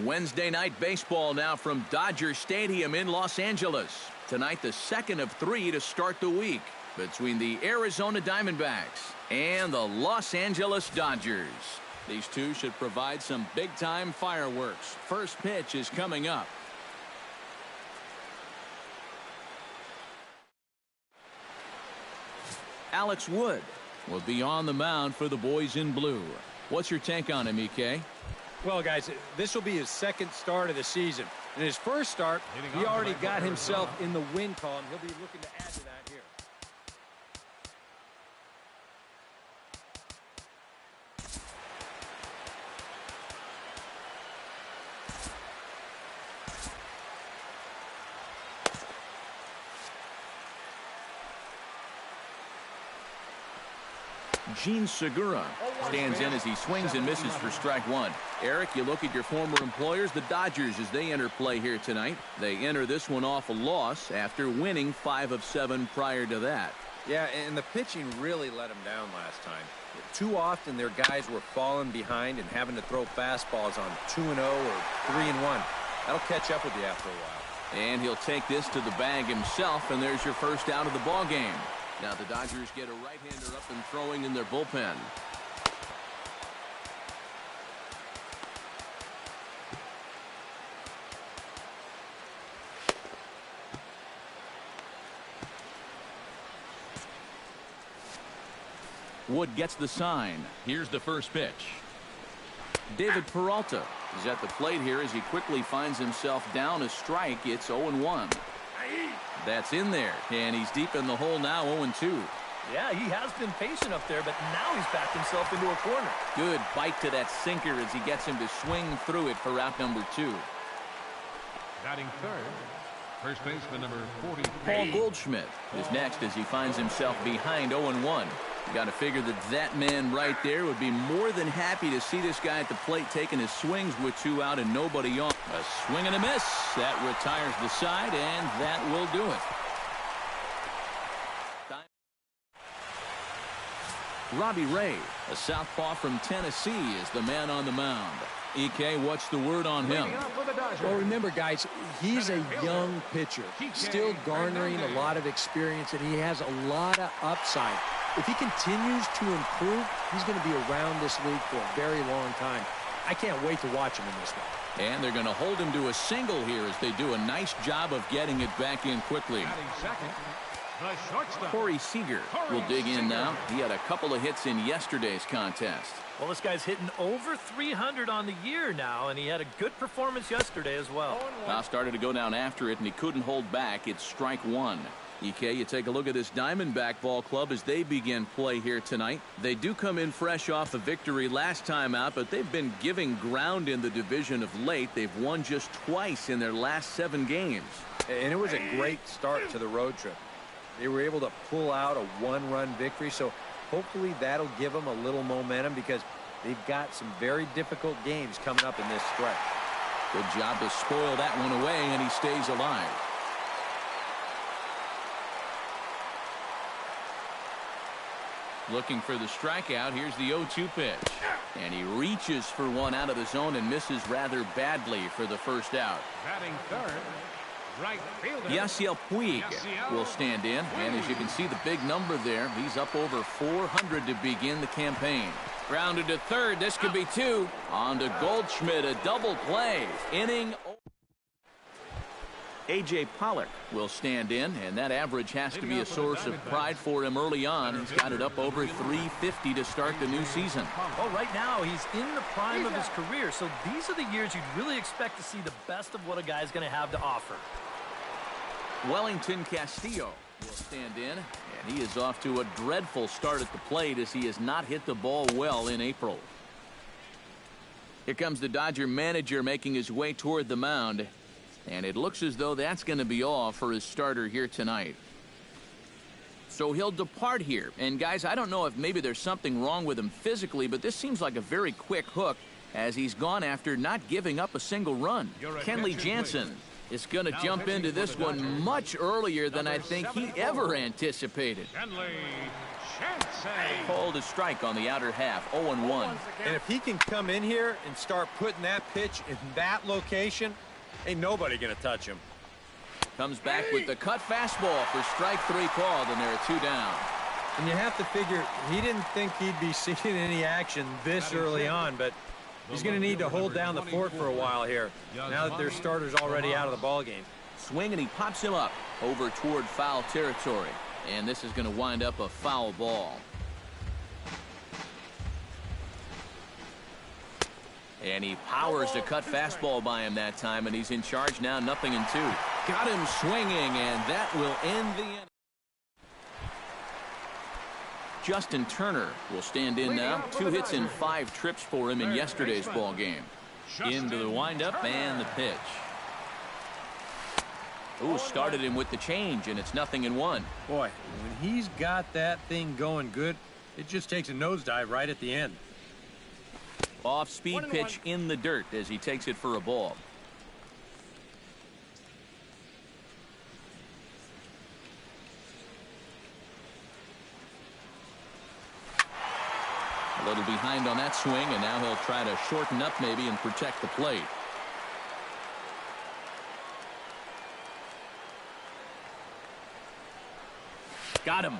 Wednesday night baseball now from Dodger Stadium in Los Angeles. Tonight, the second of 3 to start the week between the Arizona Diamondbacks and the Los Angeles Dodgers. These two should provide some big-time fireworks. First pitch is coming up. Alex Wood will be on the mound for the boys in blue. What's your take on him, EK? Well, guys, this will be his second start of the season. In his first start, he already got himself in the win column. He'll be looking to add to that here. Gene Segura stands in as he swings and misses for strike one. Eric, you look at your former employers, the Dodgers, as they enter play here tonight. They enter this one off a loss after winning 5 of 7 prior to that. Yeah, and the pitching really let them down last time. Too often their guys were falling behind and having to throw fastballs on 2-0 or 3-1. That'll catch up with you after a while. And he'll take this to the bag himself, and there's your first out of the ball game. Now the Dodgers get a right-hander up and throwing in their bullpen. Wood gets the sign. Here's the first pitch. David Peralta is at the plate here as he quickly finds himself down a strike. It's 0-1. That's in there, and he's deep in the hole now, 0-2. Yeah, he has been patient up there, but now he's backed himself into a corner. Good bite to that sinker as he gets him to swing through it for out number 2. Batting third, first baseman number 40. Paul Goldschmidt is next as he finds himself behind 0-1. You got to figure that man right there would be more than happy to see this guy at the plate taking his swings with 2 out and nobody on. A swing and a miss. That retires the side, and that will do it. Robbie Ray, a southpaw from Tennessee, is the man on the mound. EK, what's the word on him? Well, remember, guys, he's a young pitcher, still garnering a lot of experience, and he has a lot of upside. If he continues to improve, he's going to be around this league for a very long time. I can't wait to watch him in this one. And they're going to hold him to a single here as they do a nice job of getting it back in quickly. Corey Seager will dig in now. He had a couple of hits in yesterday's contest. Well, this guy's hitting over 300 on the year now, and he had a good performance yesterday as well. Now started to go down after it, and he couldn't hold back. It's strike one. EK, you take a look at this Diamondback ball club as they begin play here tonight. They do come in fresh off a victory last time out, but they've been giving ground in the division of late. They've won just twice in their last 7 games. And it was a great start to the road trip. They were able to pull out a 1-run victory, so hopefully that'll give them a little momentum because they've got some very difficult games coming up in this stretch. Good job to spoil that one away, and he stays alive. Looking for the strikeout. Here's the 0-2 pitch. And he reaches for one out of the zone and misses rather badly for the first out. Batting third, right fielder Yasiel Puig will stand in. And as you can see the big number there, he's up over 400 to begin the campaign. Grounded to third. This could be 2. On to Goldschmidt. A double play. Inning. A.J. Pollock will stand in, and that average has to be a source of pride for him early on. He's got it up over 350 to start the new season. Well, right now he's in the prime of his career, so these are the years you'd really expect to see the best of what a guy's going to have to offer. Wellington Castillo will stand in, and he is off to a dreadful start at the plate as he has not hit the ball well in April. Here comes the Dodger manager making his way toward the mound. And it looks as though that's going to be all for his starter here tonight. So he'll depart here. And guys, I don't know if maybe there's something wrong with him physically, but this seems like a very quick hook as he's gone after not giving up a single run. Kenley Jansen is going to jump into this one much earlier than I think he ever anticipated. Called a strike on the outer half, 0-1. And if he can come in here and start putting that pitch in that location, ain't nobody going to touch him. Comes back with the cut fastball for strike 3 called, and there are 2 down. And you have to figure he didn't think he'd be seeing any action this early on, but he's going to need to hold down the fort for a while here, now that their starter's already out of the ballgame. Swing, and he pops him up over toward foul territory. And this is going to wind up a foul ball. And he powers the cut fastball by him that time, and he's in charge now, 0-2. Got him swinging, and that will end the inning. Justin Turner will stand in now. 2 hits and 5 trips for him in yesterday's ball game. Into the windup and the pitch. Ooh, started him with the change, and it's 0-1. Boy, when he's got that thing going good, it just takes a nosedive right at the end. Off-speed pitch in the dirt as he takes it for a ball. A little behind on that swing, and now he'll try to shorten up maybe and protect the plate. Got him.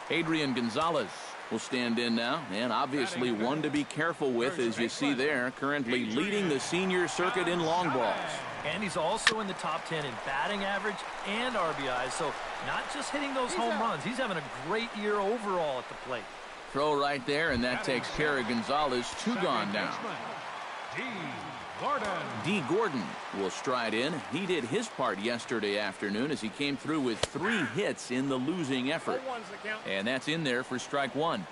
Adrian Gonzalez will stand in now, and obviously one to be careful with, as you see there, currently leading the senior circuit in long balls. And he's also in the top 10 in batting average and RBIs, so not just hitting those home runs. He's having a great year overall at the plate. Throw right there, and that takes care of Gonzalez. 2 gone down. D. Gordon will stride in. He did his part yesterday afternoon as he came through with 3 hits in the losing effort. And that's in there for strike 1.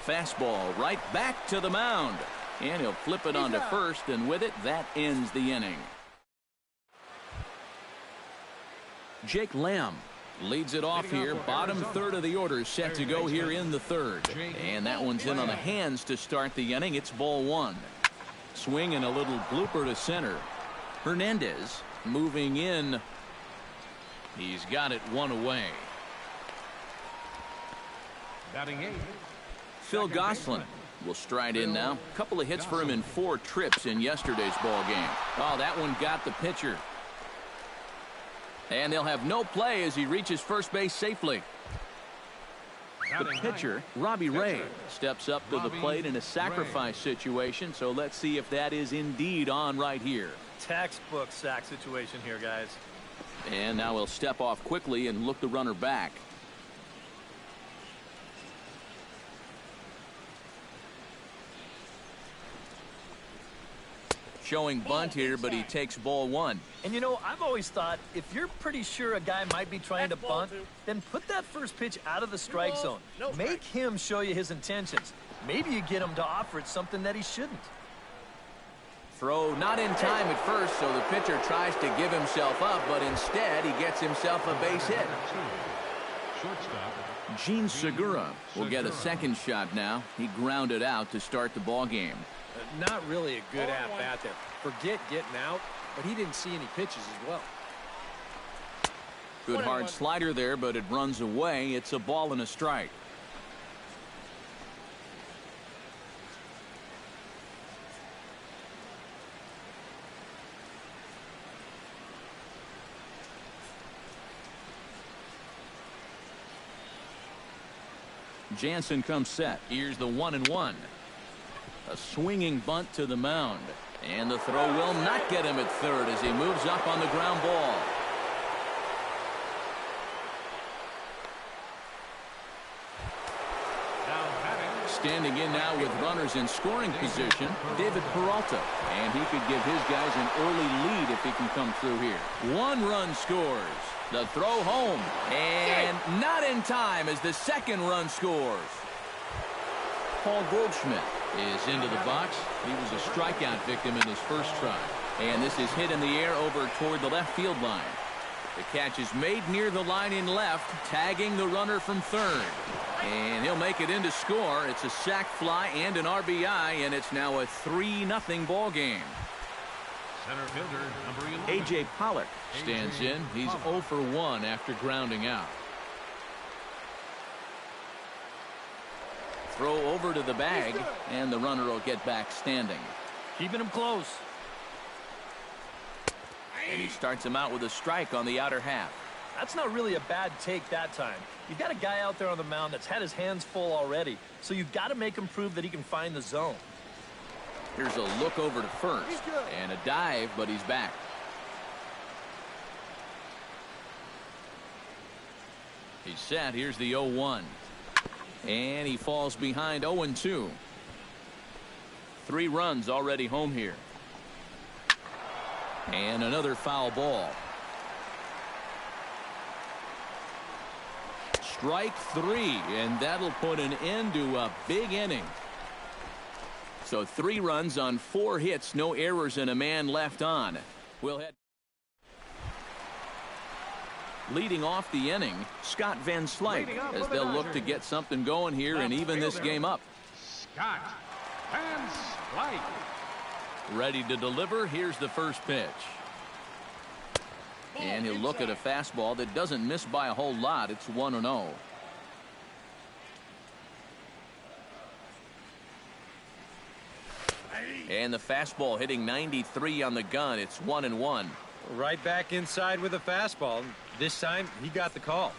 Fastball right back to the mound. And he'll flip it onto first, and with it, that ends the inning. Jake Lamb leads it off here. Bottom third of the order set to go here in the third. And that one's in on the hands to start the inning. It's ball 1. Swing and a little blooper to center. Hernandez moving in. He's got it 1 away. Batting 8. Phil Gosselin will stride in now. A couple of hits for him in 4 trips in yesterday's ball game. Oh, that one got the pitcher. And they'll have no play as he reaches first base safely. The pitcher, Robbie Ray, steps up to the plate in a sacrifice situation, so let's see if that is indeed on right here. Textbook sack situation here, guys. And now he'll step off quickly and look the runner back. Showing bunt here, but he takes ball 1. And you know, I've always thought if you're pretty sure a guy might be trying to bunt, then put that first pitch out of the strike zone. Make him show you his intentions. Maybe you get him to offer it something that he shouldn't. Throw not in time at first, so the pitcher tries to give himself up, but instead he gets himself a base hit. Gene Segura will get a second shot now. He grounded out to start the ball game. Not really a good at-bat there. Forget getting out, but he didn't see any pitches as well. Good hard slider there, but it runs away. It's a ball and a strike. Jansen comes set. Here's the 1-1. A swinging bunt to the mound. And the throw will not get him at third as he moves up on the ground ball. Standing in now with runners in scoring position, David Peralta. And he could give his guys an early lead if he can come through here. 1 run scores. The throw home. And not in time as the second run scores. Paul Goldschmidt is into the box. He was a strikeout victim in his first try. And this is hit in the air over toward the left field line. The catch is made near the line in left, tagging the runner from third. And he'll make it in to score. It's a sac fly and an RBI, and it's now a 3-0 ball game. Center fielder, number 11. A.J. Pollock stands in. He's 0 for 1 after grounding out. Throw over to the bag, and the runner will get back standing. Keeping him close. And he starts him out with a strike on the outer half. That's not really a bad take that time. You've got a guy out there on the mound that's had his hands full already, so you've got to make him prove that he can find the zone. Here's a look over to first, and a dive, but he's back. He's set. Here's the 0-1. And he falls behind 0-2. 3 runs already home here. And another foul ball. Strike 3, and that'll put an end to a big inning. So 3 runs on 4 hits, no errors, and a man left on. We'll head. Leading off the inning, Scott Van Slyke, as they'll look to get something going here and even this game up. Scott Van Slyke. Ready to deliver. Here's the first pitch. And he'll look at a fastball that doesn't miss by a whole lot. It's 1-0. And the fastball hitting 93 on the gun. It's 1-1. Right back inside with a fastball. This time he got the call.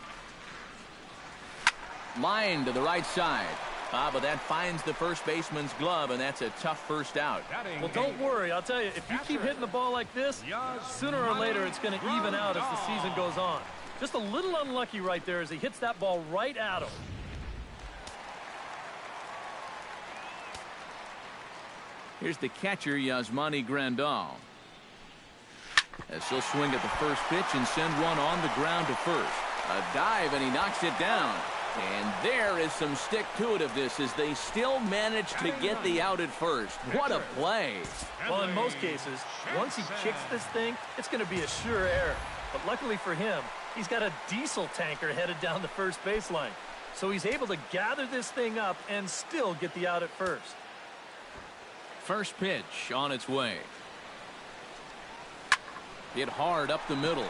Line to the right side. But that finds the first baseman's glove, and that's a tough first out. Well, don't worry. I'll tell you, if you keep hitting the ball like this, sooner or later it's going to even out as the season goes on. Just a little unlucky right there as he hits that ball right at him. Here's the catcher, Yasmani Grandal. As he'll swing at the first pitch and send one on the ground to first. A dive, and he knocks it down. And there is some stick-to-itiveness as they still manage to get the out at first. What a play. Well, in most cases, once he kicks this thing, it's going to be a sure error. But luckily for him, he's got a diesel tanker headed down the first baseline. So he's able to gather this thing up and still get the out at first. First pitch on its way. Hit hard up the middle.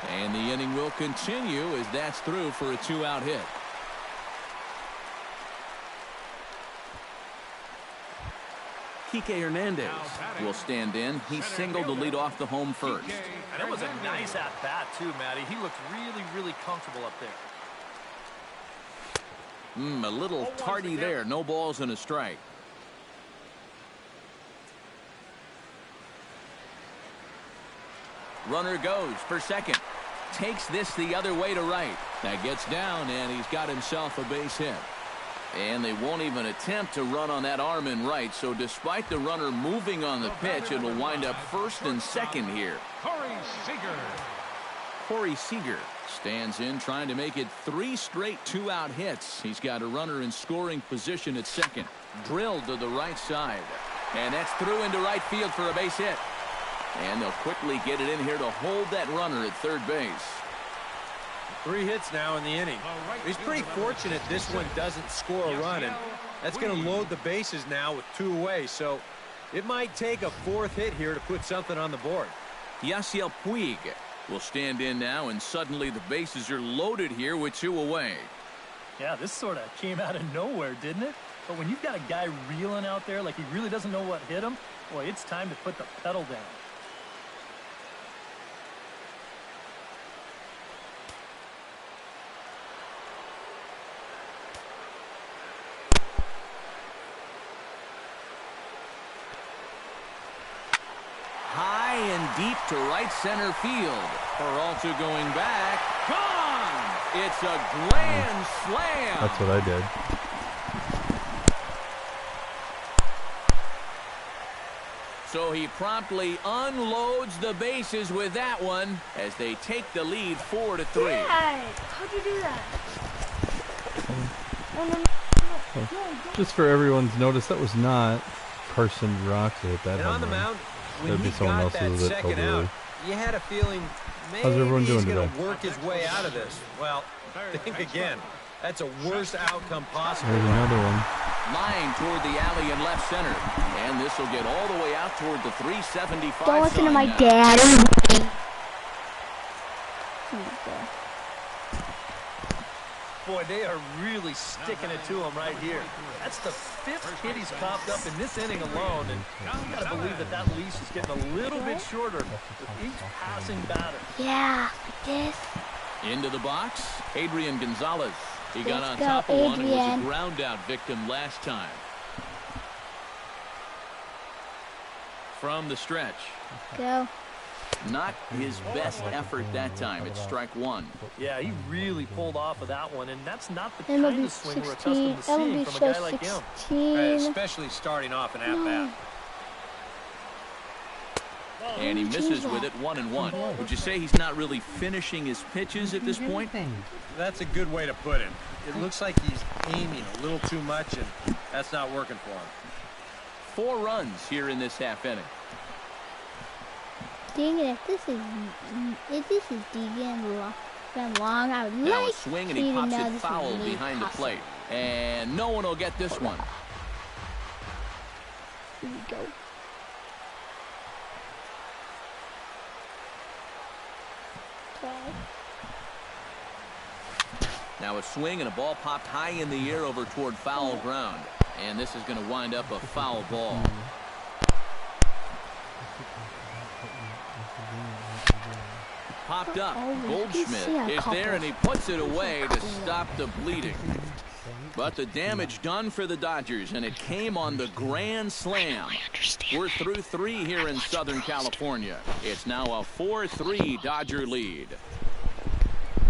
And the inning will continue as that's through for a 2-out hit. Kike Hernandez will stand in. He singled to lead off the home first. And it was a nice at-bat, too, Matty. He looked really, really comfortable up there. A little tardy there. No balls and a strike. Runner goes for second. Takes this the other way to right. That gets down, and he's got himself a base hit. And they won't even attempt to run on that arm in right. So despite the runner moving on the pitch, it'll wind up first and second here. Corey Seager stands in, trying to make it 3 straight 2-out hits. He's got a runner in scoring position at second. Drilled to the right side. And that's through into right field for a base hit. And they'll quickly get it in here to hold that runner at third base. 3 hits now in the inning. He's pretty fortunate this one doesn't score a run, and that's going to load the bases now with 2 away. So it might take a 4th hit here to put something on the board. Yasiel Puig will stand in now, and suddenly the bases are loaded here with 2 away. Yeah, this sort of came out of nowhere, didn't it? But when you've got a guy reeling out there like he really doesn't know what hit him, boy, it's time to put the pedal down. High and deep to right center field. Peralta going back. Gone! It's a grand slam. That's what I did. So he promptly unloads the bases with that one as they take the lead 4-3. Dad, how'd you do that? Just for everyone's notice, that was not Carson Rock that hit that And on home the run. mound, when That'd he be someone got else's that that second totally. out, you had a feeling maybe How's everyone doing he's going today? to work his way out of this. Well, think again. That's a worst outcome possible. There's another one. Line toward the alley in left center. And this will get all the way out toward the 375. Don't listen to my now. dad. Boy, they are really sticking it to him right here. That's the 5th hit he's popped up in this inning alone, and you got to believe that that leash is getting a little bit shorter with each passing batter. Yeah, like this. Into the box, Adrian Gonzalez. He got Let's on go, top of one and was a Adrian. ground out victim last time. From the stretch. Go. Not his best effort that time. It's strike one. Yeah, he really pulled off of that one, and that's not the MLB kind of swing we're 16. accustomed to seeing MLB from a guy show like him. 16. Especially starting off an at-bat. And he misses with it 1-1. Would you say he's not really finishing his pitches at this point? That's a good way to put it. It looks like he's aiming a little too much, and that's not working for him. 4 runs here in this half inning. Dang it, if this is been long, I would Now like a swing, and for he you to pops know it this foul is really behind the possible. plate. And no one will get this one. Here we go. Okay. Now a swing, and a ball popped high in the air over toward foul ground. And this is going to wind up a foul ball. Popped up. Oh, you Goldschmidt can see a is there, couple. and he puts it away to stop the bleeding. But the damage done for the Dodgers, and it came on the grand slam. We're through 3 here in Southern California. It's now a 4-3 Dodger lead.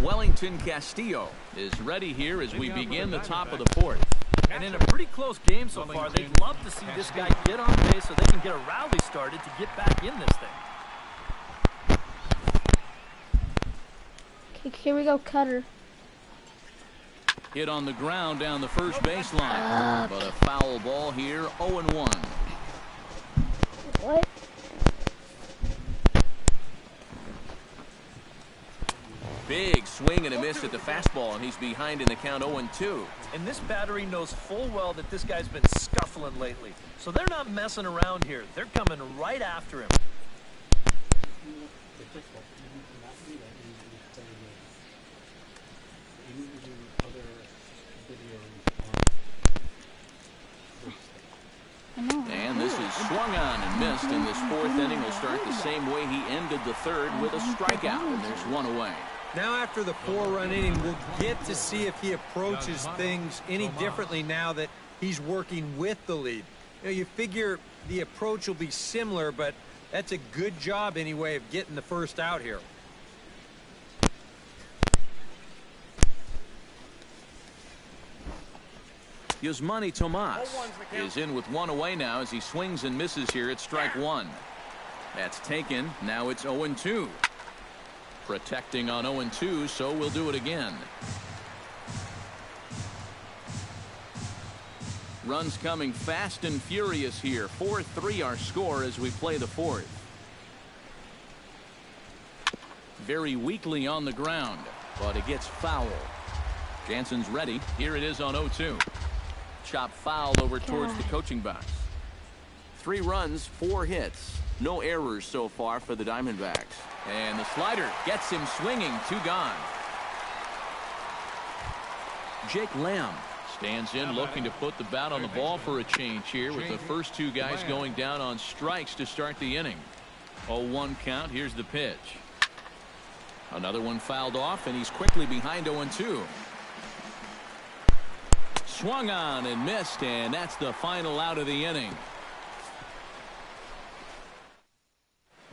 Wellington Castillo is ready here as we begin the top of the 4th. And in a pretty close game so far, they'd love to see this guy get on base so they can get a rally started to get back in this thing. Okay, here we go, Cutter. Hit on the ground down the first baseline. But a foul ball here, 0-1. What? Big swing and a miss at the fastball, and he's behind in the count 0-2. And this battery knows full well that this guy's been scuffling lately. So they're not messing around here. They're coming right after him. And this is swung on and missed, and this 4th inning will start the same way he ended the 3rd with a strikeout, and there's 1 away. Now after the 4-run inning, we'll get to see if he approaches things any differently now that he's working with the lead. You know, you figure the approach will be similar, but that's a good job anyway of getting the first out here. Yasmani Tomas is in with 1 away now as he swings and misses here at strike 1. That's taken. Now it's 0-2. Protecting on 0-2, so we'll do it again. Runs coming fast and furious here. 4-3 our score as we play the 4th. Very weakly on the ground, but it gets foul. Jansen's ready. Here it is on 0-2. Chop foul over towards the coaching box. 3 runs, 4 hits. No errors so far for the Diamondbacks. And the slider gets him swinging. 2 gone. Jake Lamb stands in, looking to put the bat on the ball for a change here, with the first 2 guys going down on strikes to start the inning. 0-1 count. Here's the pitch. Another one fouled off, and he's quickly behind 0-2. Swung on and missed, and that's the final out of the inning.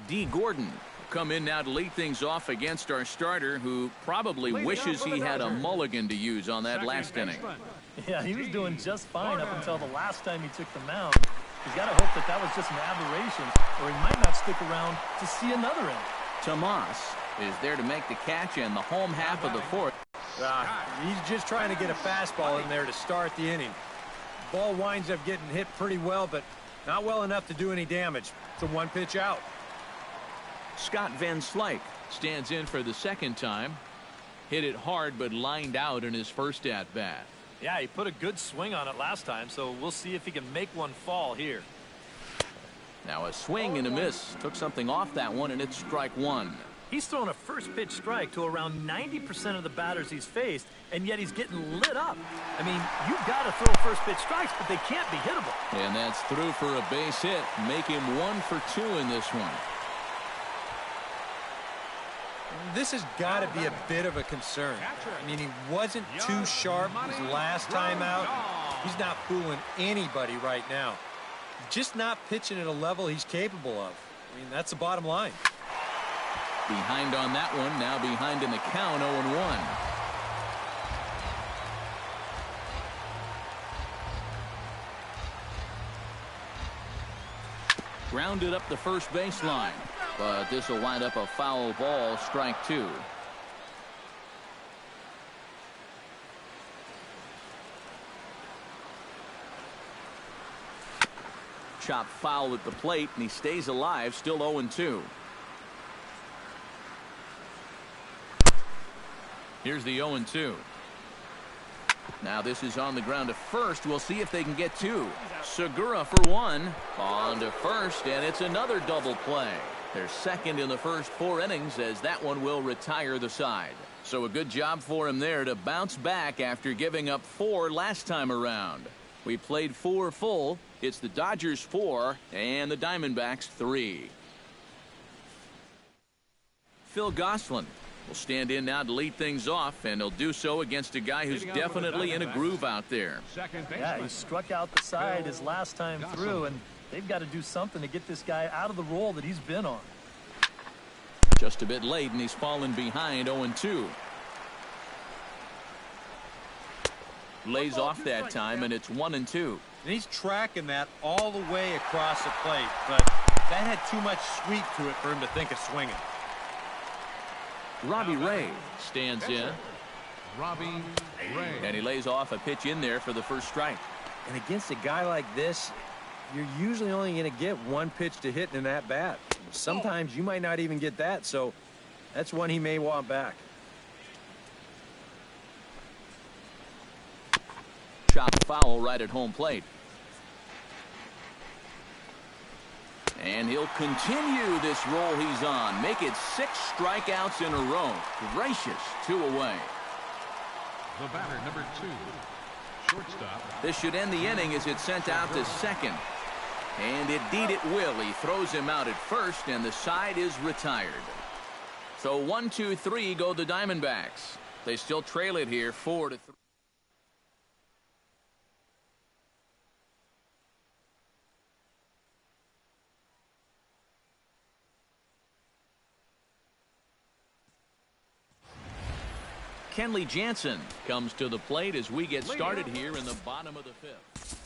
D. Gordon will come in now to lead things off against our starter, who probably wishes he had a mulligan to use on that last inning. Yeah, he was doing just fine up until the last time he took the mound. He's got to hope that that was just an aberration, or he might not stick around to see another inning. Tomas is there to make the catch in the home half of the 4th. He's just trying to get a fastball in there to start the inning. Ball winds up getting hit pretty well, but not well enough to do any damage. It's a 1-pitch out. Scott Van Slyke stands in for the 2nd time. Hit it hard, but lined out in his first at-bat. Yeah, he put a good swing on it last time, so we'll see if he can make one fall here. Now a swing and a miss. Took something off that one, and it's strike one. He's thrown a first pitch strike to around 90% of the batters he's faced, and yet he's getting lit up. I mean, you've got to throw first pitch strikes, but they can't be hittable. And that's through for a base hit. Make him 1 for 2 in this one. This has got to be a bit of a concern. I mean, he wasn't too sharp his last time out. He's not fooling anybody right now. Just not pitching at a level he's capable of. I mean, that's the bottom line. Behind on that one, now behind in the count, 0-1. Grounded up the first baseline, but this will wind up a foul ball, strike 2. Chop foul at the plate, and he stays alive, still 0-2. Here's the 0-2. Now this is on the ground to first. We'll see if they can get 2. Segura for 1. On to first, and it's another double play. They're second in the first 4 innings, as that one will retire the side. So a good job for him there to bounce back after giving up 4 last time around. We played 4 full. It's the Dodgers 4 and the Diamondbacks 3. Phil Gosselin will stand in now to lead things off, and he'll do so against a guy who's definitely in a groove out there. Yeah, he struck out the side his last time through, and they've got to do something to get this guy out of the role that he's been on. Just a bit late, and he's fallen behind 0-2. Lays off that time, and it's 1-2. And he's tracking that all the way across the plate, but that had too much sweep to it for him to think of swinging. Robbie Ray stands in. Robbie Ray. And he lays off a pitch in there for the first strike. And against a guy like this, you're usually only going to get 1 pitch to hit in that bat. Sometimes you might not even get that, so that's one he may want back. Chopped foul right at home plate. And he'll continue this roll he's on. Make it 6 strikeouts in a row. Gracious, 2 away. The batter, number 2, shortstop. This should end the inning as it's sent out to second. And indeed it will. He throws him out at first, and the side is retired. So 1, 2, 3 go the Diamondbacks. They still trail it here 4-3. Kenley Jansen comes to the plate as we get started here in the bottom of the 5th.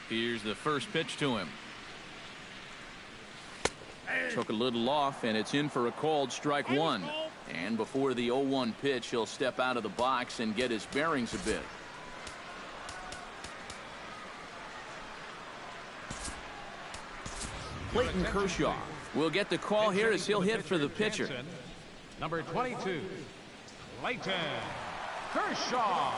Here's the first pitch to him. Took a little off, and it's in for a called strike 1. And before the 0-1 pitch, he'll step out of the box and get his bearings a bit. Clayton Kershaw will get the call here as he'll hit for the pitcher. Number 22, Clayton Kershaw.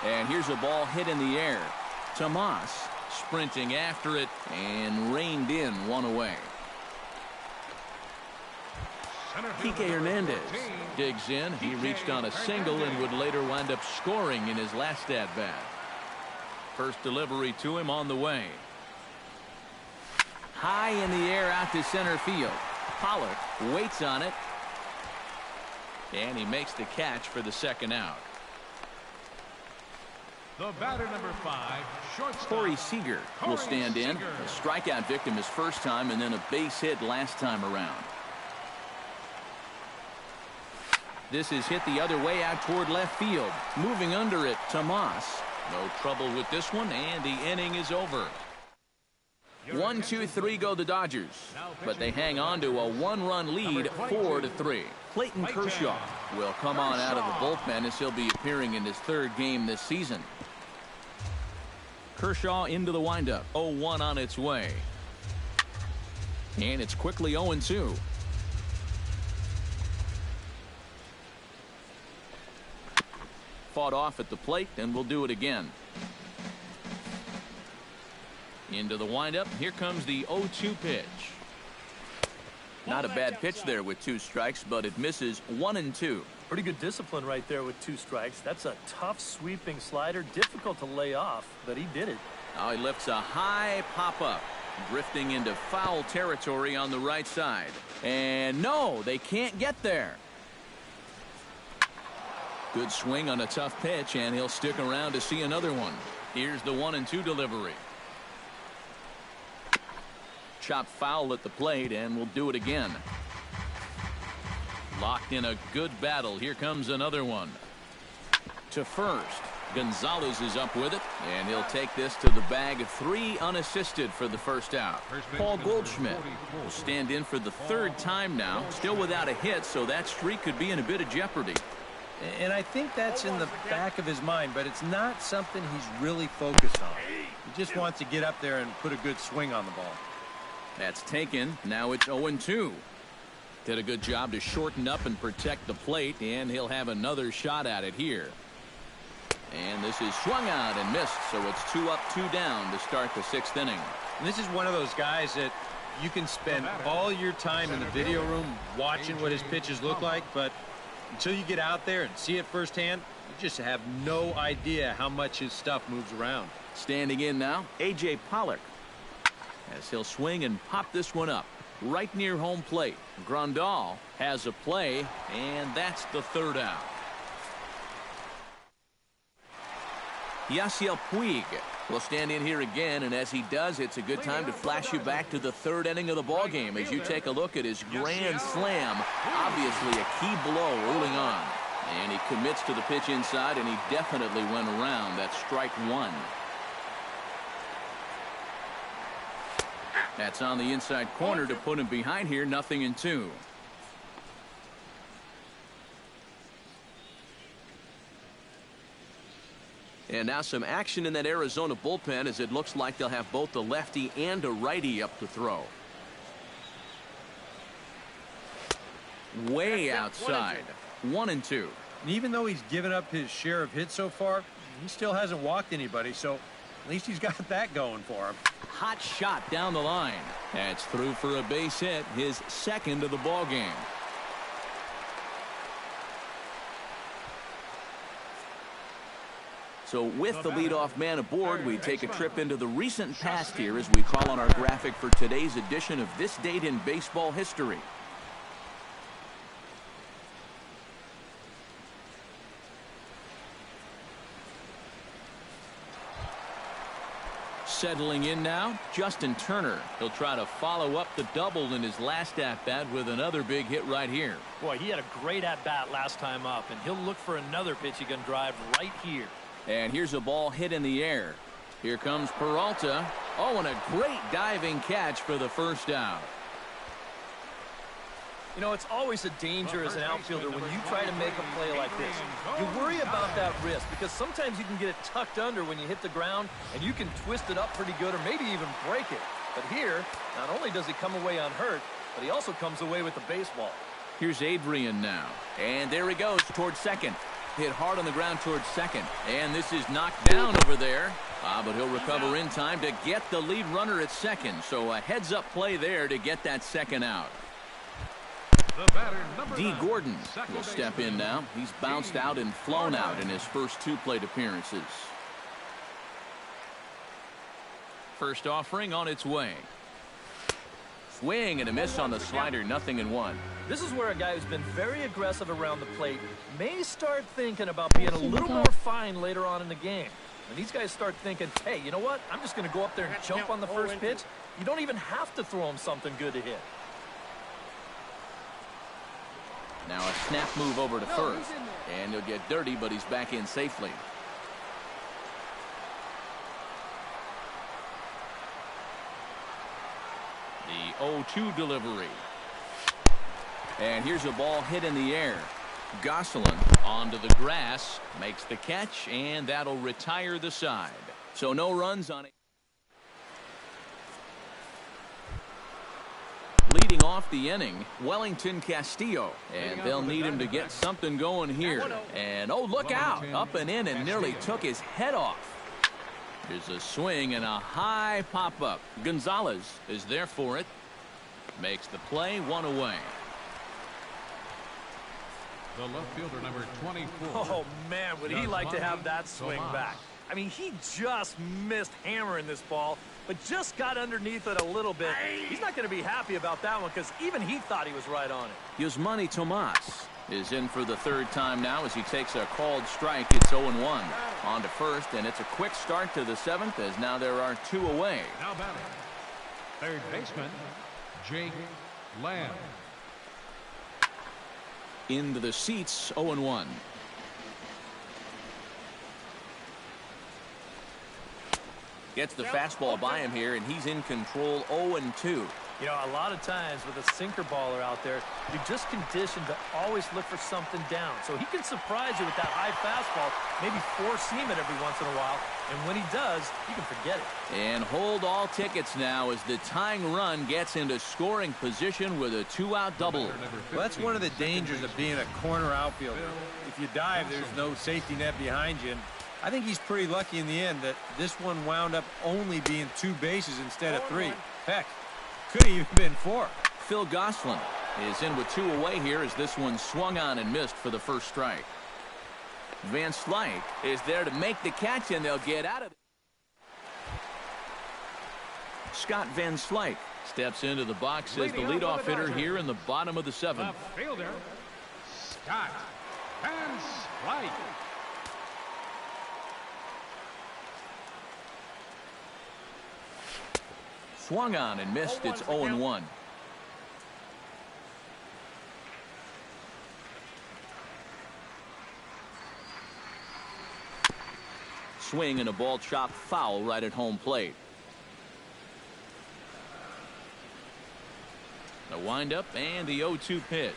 And here's a ball hit in the air. Tomas sprinting after it and reined in 1 away. Kike Hernandez digs in. He reached on a single and would later wind up scoring in his last at-bat. First delivery to him on the way. High in the air out to center field. Pollock waits on it. And he makes the catch for the second out. The batter, number 5, shortstop. Corey Seager will stand in. A strikeout victim his first time, and then a base hit last time around. This is hit the other way out toward left field. Moving under it, Tomas. No trouble with this one, and the inning is over. 1, 2, 3 go the Dodgers, but they hang on to a one-run lead, 4-3. Clayton Kershaw will come on out of the bullpen as he'll be appearing in his third game this season. Kershaw into the windup, 0-1 on its way. And it's quickly 0-2. Fought off at the plate, and we'll do it again. Into the windup. Here comes the 0-2 pitch. Not a bad pitch there with 2 strikes, but it misses 1-2. Pretty good discipline right there with 2 strikes. That's a tough sweeping slider. Difficult to lay off, but he did it. Now he lifts a high pop-up, drifting into foul territory on the right side. And no, they can't get there. Good swing on a tough pitch, and he'll stick around to see another one. Here's the 1-2 delivery. Chop foul at the plate, and we'll do it again. Locked in a good battle. Here comes another one. To first. Gonzalez is up with it, and he'll take this to the bag. 3 unassisted for the first out. Paul Goldschmidt will stand in for the 3rd time now. Still without a hit, so that streak could be in a bit of jeopardy. And I think that's in the back of his mind, but it's not something he's really focused on. He just wants to get up there and put a good swing on the ball. That's taken. Now it's 0-2. Did a good job to shorten up and protect the plate, and he'll have another shot at it here. And this is swung out and missed, so it's 2 up, 2 down to start the 6th inning. And this is one of those guys that you can spend all your time in the video room watching what his pitches look like, but until you get out there and see it firsthand, you just have no idea how much his stuff moves around. Standing in now, A.J. Pollock, as he'll swing and pop this one up right near home plate. Grandal has a play, and that's the 3rd out. Yasiel Puig will stand in here again, and as he does, it's a good time to flash you back to the 3rd inning of the ballgame as you take a look at his grand slam. Obviously a key blow early on. And he commits to the pitch inside, and he definitely went around. That's strike 1. That's on the inside corner to put him behind here. 0-2. And now some action in that Arizona bullpen, as it looks like they'll have both a lefty and a righty up to throw. Way outside. 1-2. And even though he's given up his share of hits so far, he still hasn't walked anybody, so at least he's got that going for him. Hot shot down the line. That's through for a base hit, his 2nd of the ball game. So with the leadoff man aboard, we take a trip into the recent past here as we call on our graphic for today's edition of This Date in Baseball History. Settling in now, Justin Turner. He'll try to follow up the double in his last at-bat with another big hit right here. Boy, he had a great at-bat last time up, and he'll look for another pitch he can drive right here. And here's a ball hit in the air. Here comes Peralta. Oh, and a great diving catch for the 1st out. You know, it's always a danger as an outfielder when you try to make a play like this. You worry about that wrist because sometimes you can get it tucked under when you hit the ground, and you can twist it up pretty good or maybe even break it. But here, not only does he come away unhurt, but he also comes away with the baseball. Here's Adrian now. And there he goes towards second. Hit hard on the ground towards second. And this is knocked down over there. But he'll recover in time to get the lead runner at second. So a heads-up play there to get that 2nd out. D. Gordon will step in now. He's bounced out and flown out in his first 2 plate appearances. First offering on its way. Swing and a miss on the slider. 0-1. This is where a guy who's been very aggressive around the plate may start thinking about being a little more fine later on in the game. When these guys start thinking, hey, you know what? I'm just going to go up there and jump on the first pitch. You don't even have to throw him something good to hit. Now a snap move over to first. And he'll get dirty, but he's back in safely. 0-2 delivery. And here's a ball hit in the air. Gosselin onto the grass, makes the catch, and that'll retire the side. So no runs on it. Leading off the inning, Wellington Castillo. And they'll need him to get something going here. And, oh, look out. Up and in and nearly took his head off. Here's a swing and a high pop-up. Gonzalez is there for it. Makes the play, one away. The left fielder, number 24. Oh, man, would he like to have that swing back. I mean, he just missed hammering this ball, but just got underneath it a little bit. He's not going to be happy about that one because even he thought he was right on it. Yasmani Tomas is in for the third time now as he takes a called strike. It's 0-1. On to first, and it's a quick start to the seventh as now there are two away. Now batting, third baseman, Jake Lamb. Into the seats, 0-1. Gets the fastball by him here, and he's in control, 0-2. You know, a lot of times with a sinker baller out there, you're just conditioned to always look for something down. So he can surprise you with that high fastball, maybe four-seam it every once in a while. And when he does, you can forget it. And hold all tickets now as the tying run gets into scoring position with a two-out double. Well, that's one of the dangers of being a corner outfielder. If you dive, there's no safety net behind you. And I think he's pretty lucky in the end that this one wound up only being 2 bases instead of 3. Heck, could have even been 4. Phil Gosselin is in with 2 away here as this one swung on and missed for the first strike. Van Slyke is there to make the catch, and they'll get out of it. Scott Van Slyke steps into the box as the leadoff hitter here in the bottom of the 7th. Left fielder, Scott Van Slyke. Swung on and missed. It's 0-1. Swing and a ball chopped foul right at home plate. The windup and the 0-2 pitch.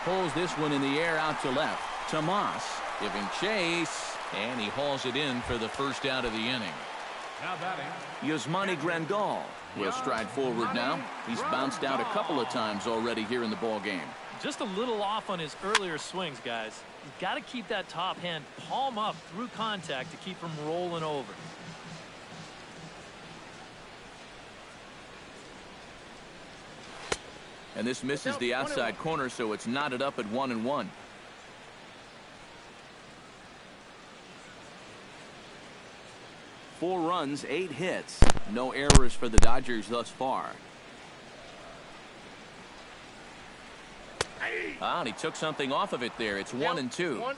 Pulls this one in the air out to left. Tomas giving chase, and he hauls it in for the first out of the inning. Now batting, Yasmani Grandal will stride forward now. He's bounced out a couple of times already here in the ball game. Just a little off on his earlier swings, guys. You've got to keep that top hand palm up through contact to keep from rolling over. And this misses the outside corner, so it's knotted up at 1-1. Four runs, 8 hits. No errors for the Dodgers thus far. And he took something off of it there. It's 1-2. 1-2.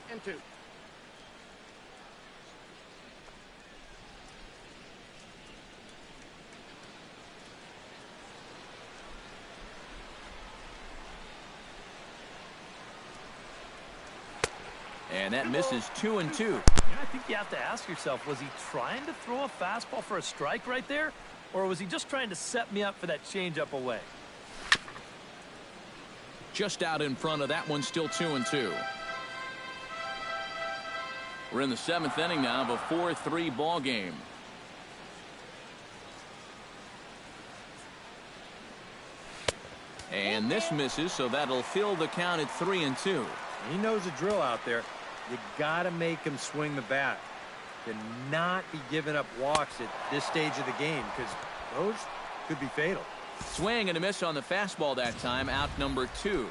And that misses 2-2. I think you have to ask yourself, was he trying to throw a fastball for a strike right there? Or was he just trying to set me up for that changeup away? Just out in front of that one, still 2-2. We're in the 7th inning now of a 4-3 ball game. And this misses, so that'll fill the count at 3-2. He knows the drill out there. You got to make him swing the bat. Cannot be giving up walks at this stage of the game because those could be fatal. Swing and a miss on the fastball that time. Out number 2.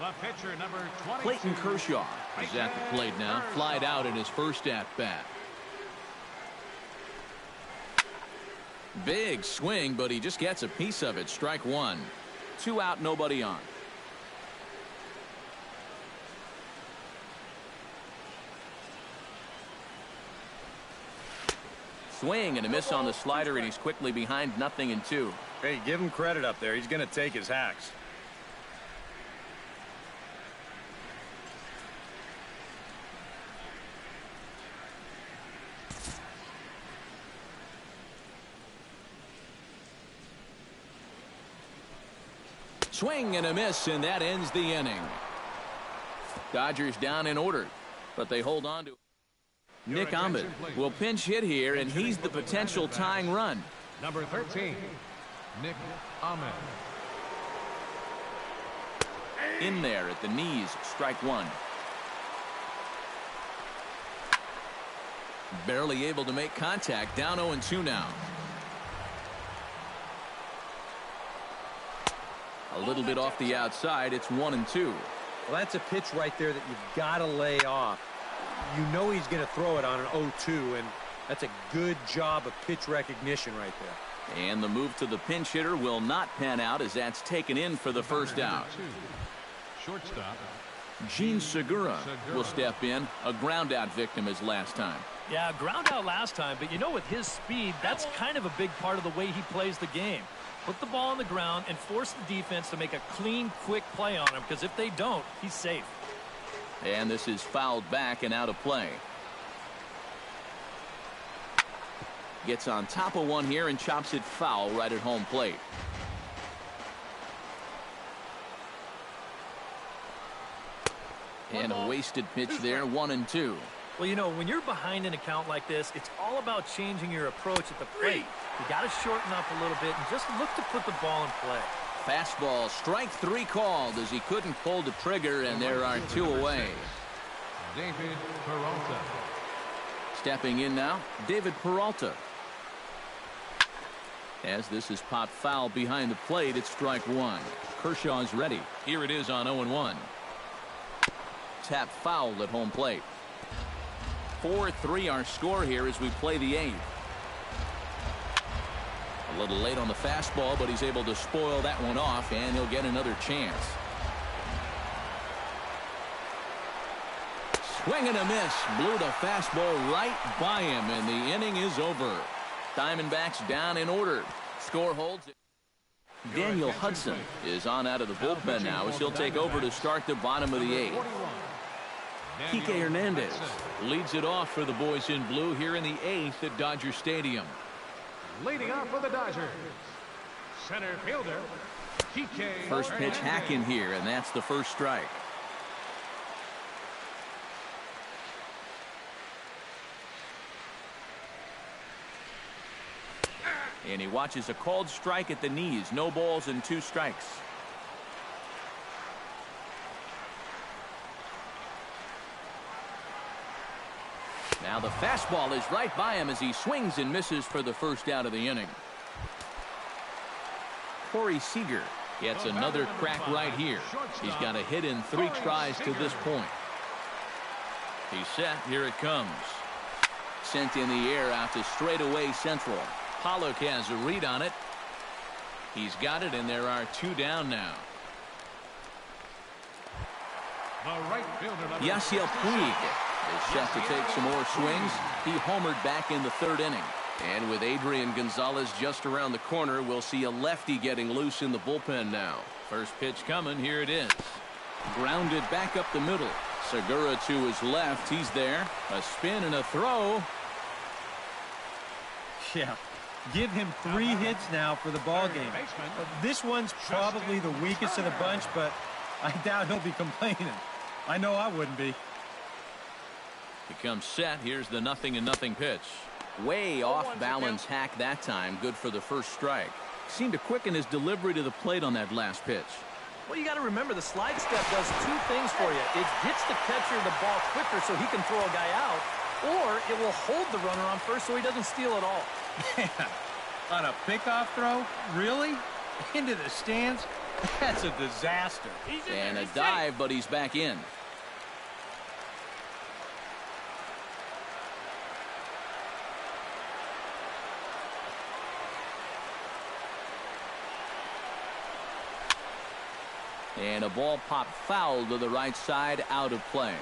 the pitcher, number 22. Clayton Kershaw is at the plate now. Flied out in his first at-bat. Big swing, but he just gets a piece of it. Strike 1. 2 out, nobody on. Swing and a miss on the slider, and he's quickly behind 0-2. Hey, give him credit up there. He's going to take his hacks. Swing and a miss, and that ends the inning. Dodgers down in order, but they hold on to it. Nick Ahmed will pinch hit here, and he's the potential tying run. Number 13, Nick Ahmed. In there at the knees, strike one. Barely able to make contact, down 0-2 now. A little bit off the outside, it's 1-2. Well, that's a pitch right there that you've got to lay off. You know he's going to throw it on an 0-2, and that's a good job of pitch recognition right there. And the move to the pinch hitter will not pan out as that's taken in for the first out. Shortstop. Gene Segura will step in, a ground out victim as last time. Yeah, ground out last time, but you know, with his speed, that's kind of a big part of the way he plays the game. Put the ball on the ground and force the defense to make a clean, quick play on him, because if they don't, he's safe. And this is fouled back and out of play. Gets on top of one here and chops it foul right at home plate. And a wasted pitch there, 1-2. Well, you know, when you're behind an account like this, it's all about changing your approach at the plate. You got to shorten up a little bit and just look to put the ball in play. Fastball, strike three called as he couldn't pull the trigger, and there are two away. David Peralta. Stepping in now, David Peralta. As this is popped foul behind the plate, it's strike one. Kershaw's ready. Here it is on 0-1. Tap foul at home plate. 4-3 our score here as we play the eighth. A little late on the fastball, but he's able to spoil that one off, and he'll get another chance. Swing and a miss. Blew the fastball right by him, and the inning is over. Diamondbacks down in order. Score holds it. Daniel Hudson is on out of the bullpen now as he'll take over to start the bottom of the eighth. Kike Hernandez leads it off for the boys in blue here in the eighth at Dodger Stadium. Leading off for the Dodgers, center fielder, Kike. First pitch hack in here, and that's the first strike. And he watches a called strike at the knees. No balls and two strikes. Now the fastball is right by him as he swings and misses for the first out of the inning. Corey Seager gets another crack right here. He's got a hit in 3 tries to this point. He's set. Here it comes. Sent in the air out to straightaway central. Pollock has a read on it. He's got it, and there are 2 down now. Yasiel Puig is set to take some more swings. He homered back in the 3rd inning. And with Adrian Gonzalez just around the corner, we'll see a lefty getting loose in the bullpen now. First pitch coming. Here it is. Grounded back up the middle. Segura to his left. He's there. A spin and a throw. Yeah. Give him 3 hits now for the ball game. This one's probably the weakest of the bunch, but I doubt he'll be complaining. I know I wouldn't be. He comes set. Here's the 0-0 pitch. Way off balance hack that time. Good for the first strike. Seemed to quicken his delivery to the plate on that last pitch. Well, you got to remember the slide step does 2 things for you. It gets the catcher the ball quicker so he can throw a guy out, or it will hold the runner on first so he doesn't steal it all. On a pickoff throw? Really? Into the stands? That's a disaster. And a dive, but he's back in. And a ball popped foul to the right side, out of play.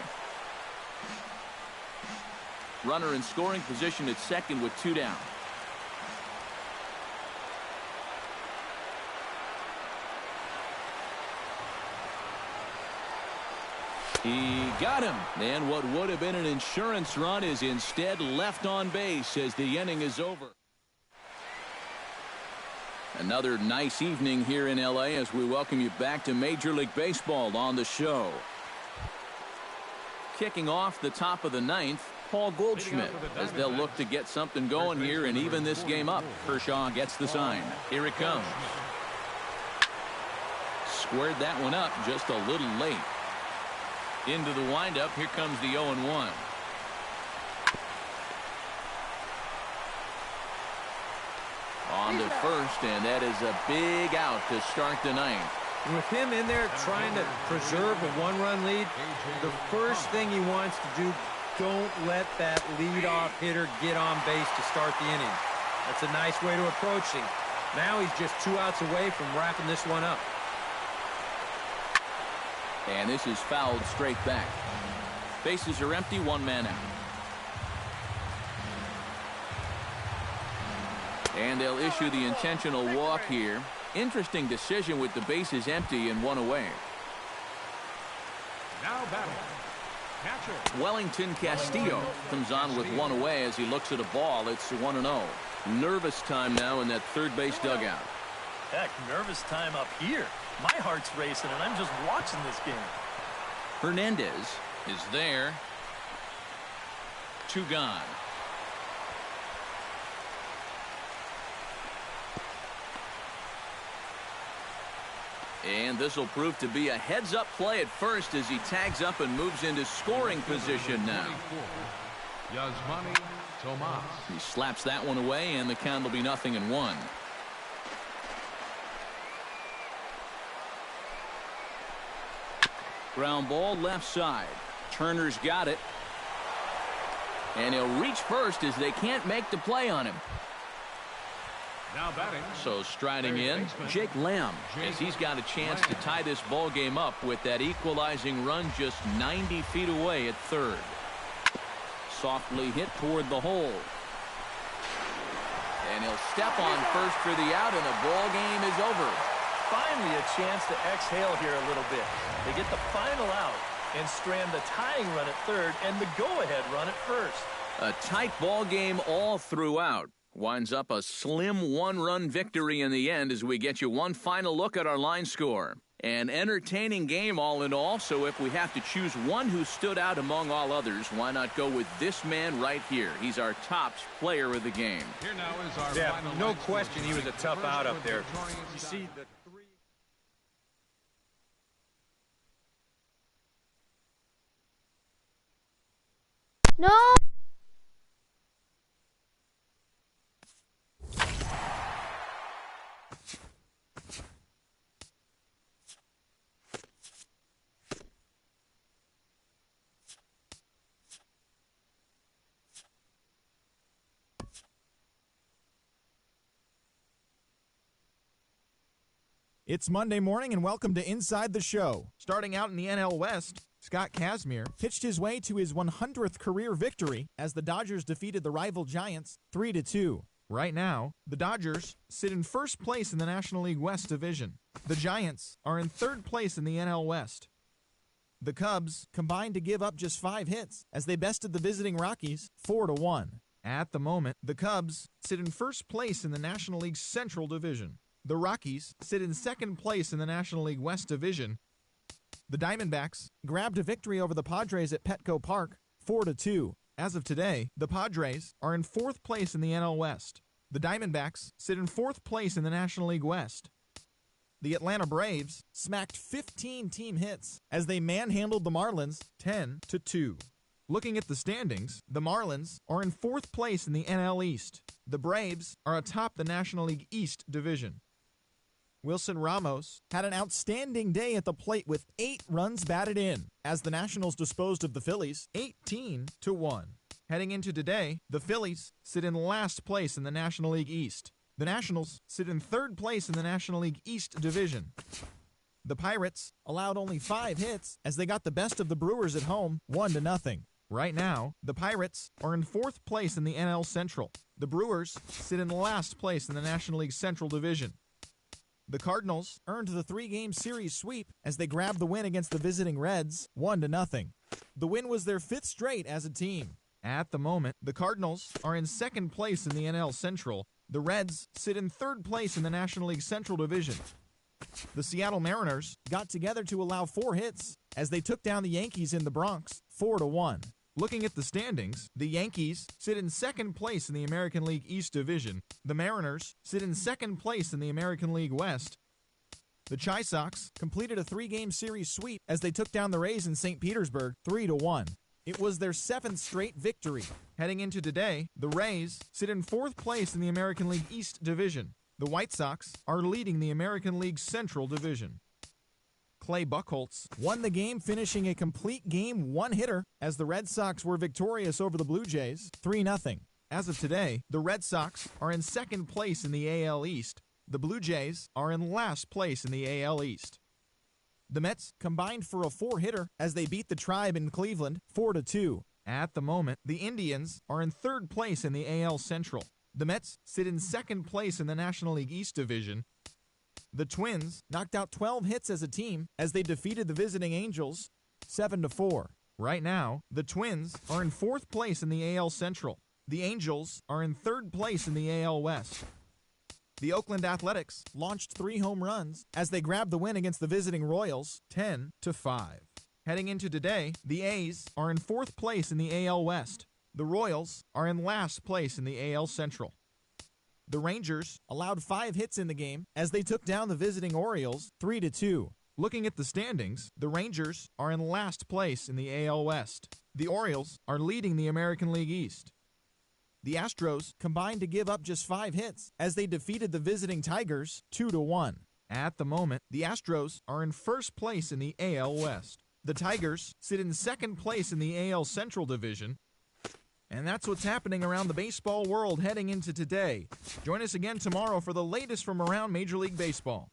Runner in scoring position at second with 2 down. He got him. And what would have been an insurance run is instead left on base as the inning is over. Another nice evening here in L.A. as we welcome you back to Major League Baseball on the show. Kicking off the top of the ninth, Paul Goldschmidt, as they'll look to get something going here and even this game up. Kershaw gets the sign. Here it comes. Squared that one up just a little late. Into the windup, here comes the 0-1. On to first, and that is a big out to start the ninth. With him in there trying to preserve a one-run lead, the first thing he wants to do, don't let that leadoff hitter get on base to start the inning. That's a nice way to approach him. Now he's just 2 outs away from wrapping this one up. And this is fouled straight back. Bases are empty, 1 man out. And they'll issue the intentional walk here. Interesting decision with the bases empty and 1 away. Now batting. Catcher. Wellington Castillo comes on with 1 away as he looks at a ball. It's 1-0. Nervous time now in that third base dugout. Heck, nervous time up here. My heart's racing, and I'm just watching this game. Hernandez is there. 2 gone. And this will prove to be a heads-up play at first as he tags up and moves into scoring position now. Yasmani Tomas. He slaps that one away, and the count will be 0-1. Ground ball left side. Turner's got it. And he'll reach first as they can't make the play on him. Now batting. So striding in, Jake Lamb, as he's got a chance to tie this ball game up with that equalizing run just 90 feet away at third. Softly hit toward the hole. And he'll step on first for the out, and the ball game is over. Finally a chance to exhale here a little bit. They get the final out and strand the tying run at third and the go-ahead run at first. A tight ball game all throughout. Winds up a slim 1-run victory in the end as we get you one final look at our line score. An entertaining game all in all, so if we have to choose one who stood out among all others, why not go with this man right here? He's our top player of the game. Here now is our final no line question he was a tough out up there. You see the three. No! It's Monday morning and welcome to Inside the Show. Starting out in the NL West, Scott Kazmir pitched his way to his 100th career victory as the Dodgers defeated the rival Giants 3-2. Right now, the Dodgers sit in first place in the National League West Division. The Giants are in third place in the NL West. The Cubs combined to give up just 5 hits as they bested the visiting Rockies 4-1. At the moment, the Cubs sit in first place in the National League Central Division. The Rockies sit in second place in the National League West Division. The Diamondbacks grabbed a victory over the Padres at Petco Park, 4-2. As of today, the Padres are in fourth place in the NL West. The Diamondbacks sit in fourth place in the National League West. The Atlanta Braves smacked 15 team hits as they manhandled the Marlins 10-2. Looking at the standings, the Marlins are in fourth place in the NL East. The Braves are atop the National League East Division. Wilson Ramos had an outstanding day at the plate with 8 runs batted in as the Nationals disposed of the Phillies 18-1. Heading into today, the Phillies sit in last place in the National League East. The Nationals sit in third place in the National League East Division. The Pirates allowed only 5 hits as they got the best of the Brewers at home 1-0. Right now, the Pirates are in fourth place in the NL Central. The Brewers sit in last place in the National League Central Division. The Cardinals earned the 3-game series sweep as they grabbed the win against the visiting Reds 1-0. The win was their 5th straight as a team. At the moment, the Cardinals are in second place in the NL Central. The Reds sit in third place in the National League Central Division. The Seattle Mariners got together to allow 4 hits as they took down the Yankees in the Bronx 4-1. Looking at the standings, the Yankees sit in second place in the American League East Division. The Mariners sit in second place in the American League West. The Chi Sox completed a 3-game series sweep as they took down the Rays in St. Petersburg 3-1. It was their 7th straight victory. Heading into today, the Rays sit in 4th place in the American League East Division. The White Sox are leading the American League Central Division. Clay Buchholz won the game, finishing a complete game 1-hitter as the Red Sox were victorious over the Blue Jays 3-0. As of today, the Red Sox are in second place in the AL East. The Blue Jays are in last place in the AL East. The Mets combined for a 4-hitter as they beat the Tribe in Cleveland 4-2. At the moment, the Indians are in third place in the AL Central. The Mets sit in second place in the National League East Division. The Twins knocked out 12 hits as a team as they defeated the visiting Angels 7-4. Right now, the Twins are in 4th place in the AL Central. The Angels are in 3rd place in the AL West. The Oakland Athletics launched 3 home runs as they grabbed the win against the visiting Royals 10-5. Heading into today, the A's are in 4th place in the AL West. The Royals are in last place in the AL Central. The Rangers allowed 5 hits in the game as they took down the visiting Orioles 3-2. Looking at the standings, the Rangers are in last place in the AL West. The Orioles are leading the American League East. The Astros combined to give up just 5 hits as they defeated the visiting Tigers 2-1. At the moment, the Astros are in 1st place in the AL West. The Tigers sit in 2nd place in the AL Central Division. And that's what's happening around the baseball world heading into today. Join us again tomorrow for the latest from around Major League Baseball.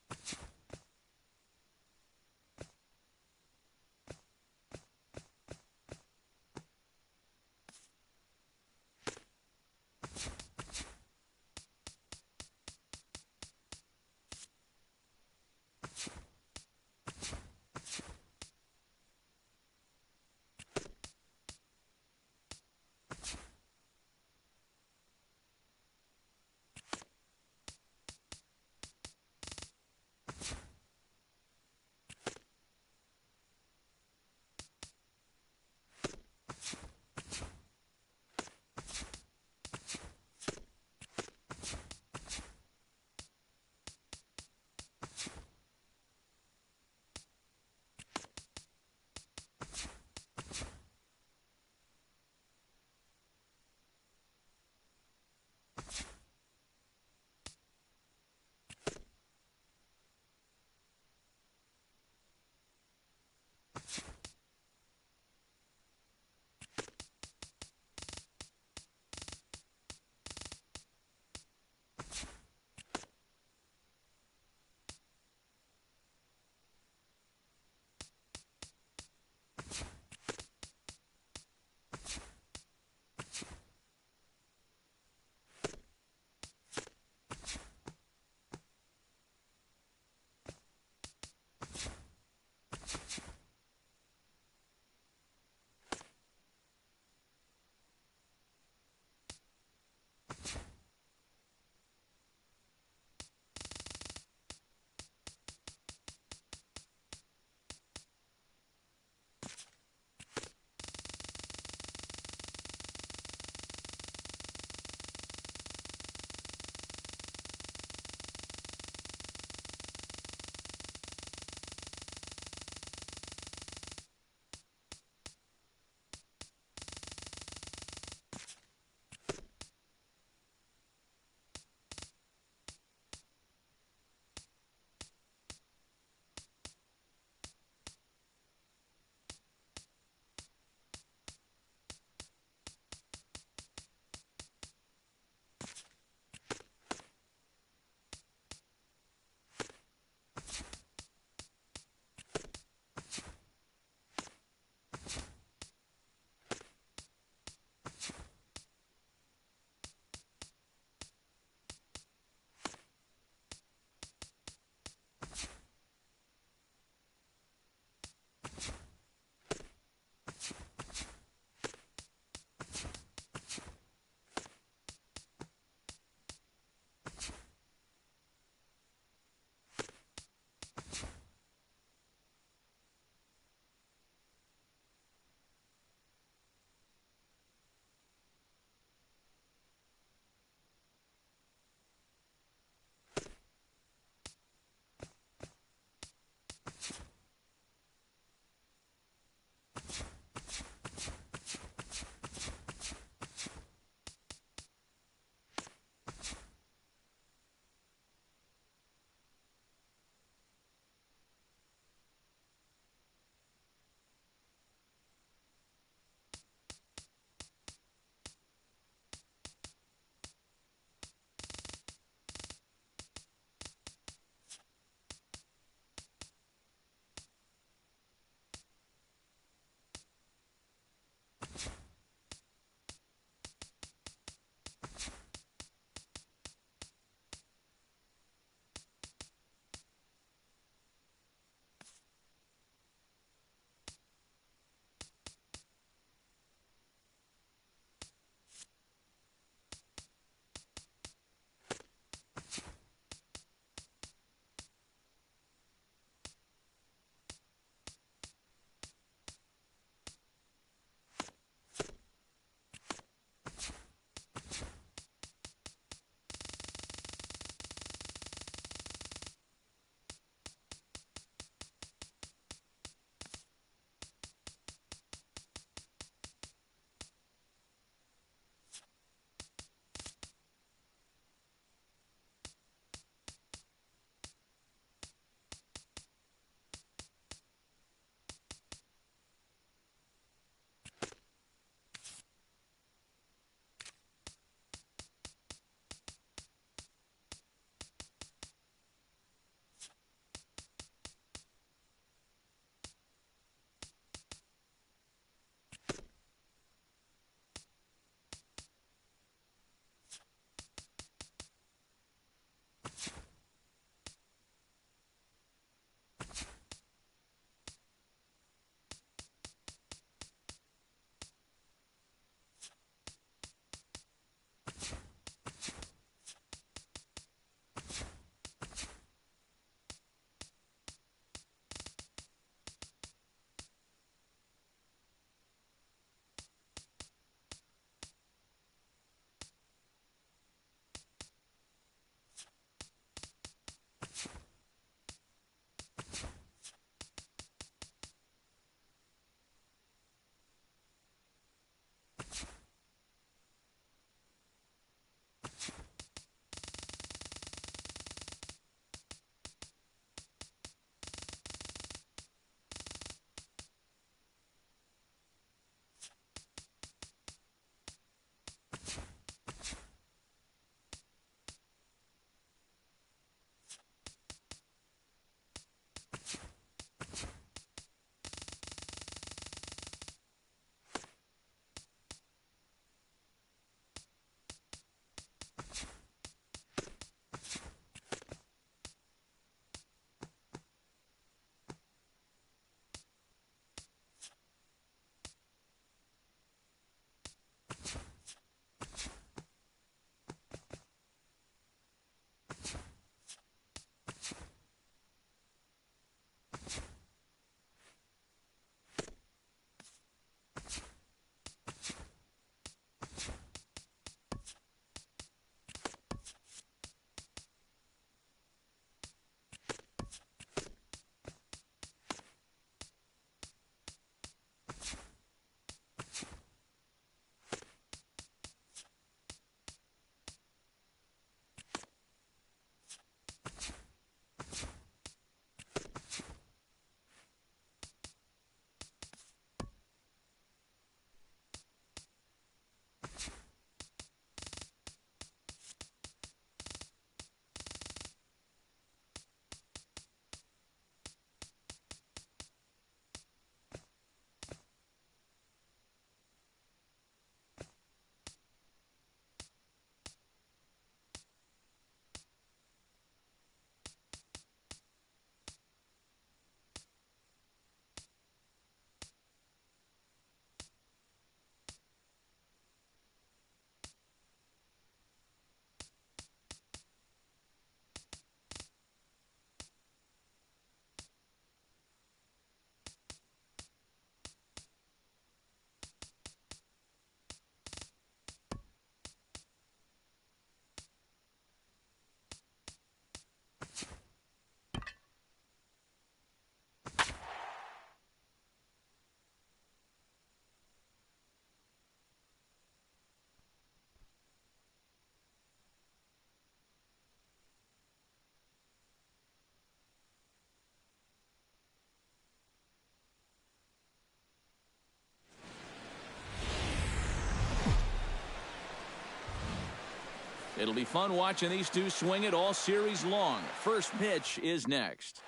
It'll be fun watching these two swing it all series long. First pitch is next.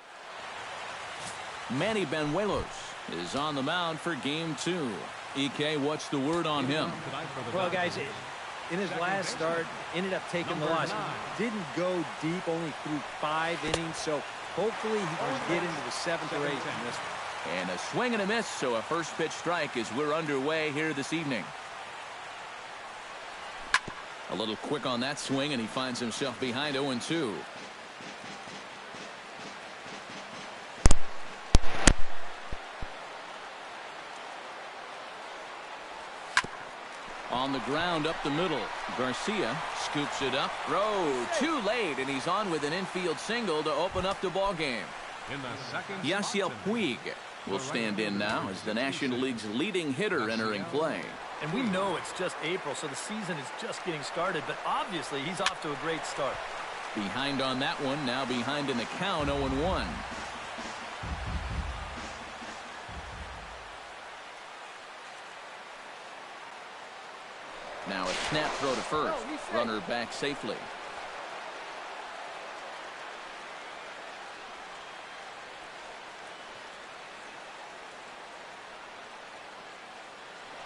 Manny Benuelos is on the mound for game 2. EK, what's the word on him? Well, guys, in his last start, ended up taking the loss. Didn't go deep, only threw 5 innings, so hopefully he can get into the 7th or 8th in this one. And a swing and a miss, so a first pitch strike as we're underway here this evening. A little quick on that swing, and he finds himself behind 0-2. On the ground up the middle. Garcia scoops it up. Throw too late, and he's on with an infield single to open up the ball game. Yasiel Puig will stand in now as the National League's leading hitter entering play. And we know it's just April, so the season is just getting started, but obviously he's off to a great start. Behind on that one, now behind in the count, 0-1. Now a snap throw to first. Runner back safely.